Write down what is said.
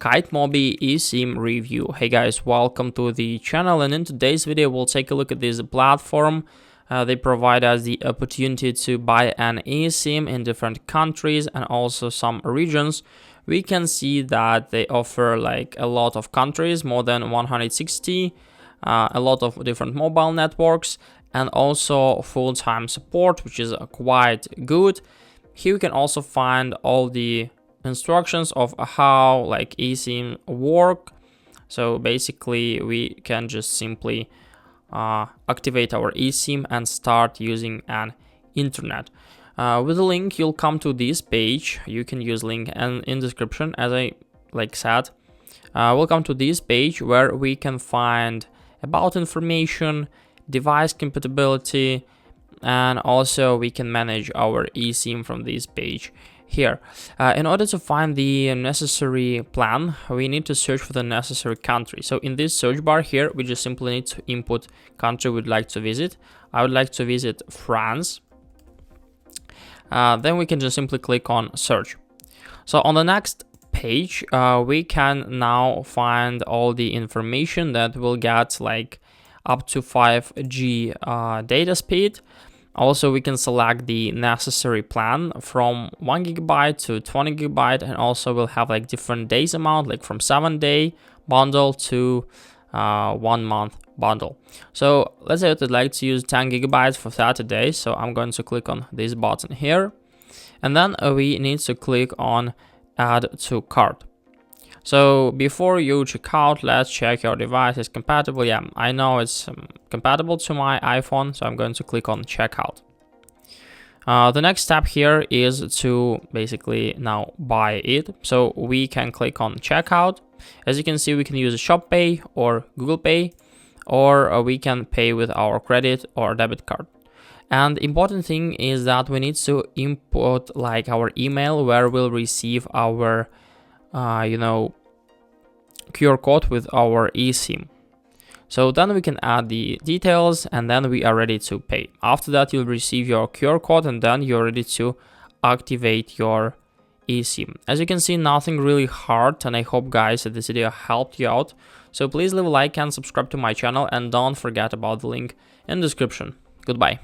Kite Mobi Esim review. Hey guys, welcome to the channel, and in today's video we'll take a look at this platform. They provide us the opportunity to buy an eSIM in different countries and also some regions. We can see that they offer like a lot of countries, more than 160, a lot of different mobile networks, and also full-time support, which is quite good. Here you can also find all the instructions of how like eSIM work. So basically we can just simply activate our eSIM and start using an internet. With the link you'll come to this page. You can use link and in description, as I said. We'll come to this page where we can find about information, device compatibility, and also we can manage our eSIM from this page here. In order to find the necessary plan, we need to search for the necessary country. So in this search bar here, we just simply need to input country we'd like to visit. I would like to visit France. Then we can just simply click on search. So on the next page, we can now find all the information that we'll get, like up to 5G data speed. Also, we can select the necessary plan from 1 GB to 20 GB, and also we'll have like different days amount, like from 7-day bundle to 1 month bundle. So let's say I'd like to use 10 GB for 30 days. So I'm going to click on this button here, and then we need to click on add to cart. So before you check out, let's check your device is compatible. Yeah, I know it's compatible to my iPhone, so I'm going to click on checkout. The next step here is to basically now buy it. So we can click on checkout. As you can see, we can use Shop Pay or Google Pay, or we can pay with our credit or debit card. And the important thing is that we need to input like our email where we'll receive our QR code with our eSIM. So then we can add the details, and then we are ready to pay. After that, you'll receive your QR code, and then you're ready to activate your eSIM. As you can see, nothing really hard, and I hope guys that this video helped you out. So please leave a like and subscribe to my channel, and don't forget about the link in the description. Goodbye.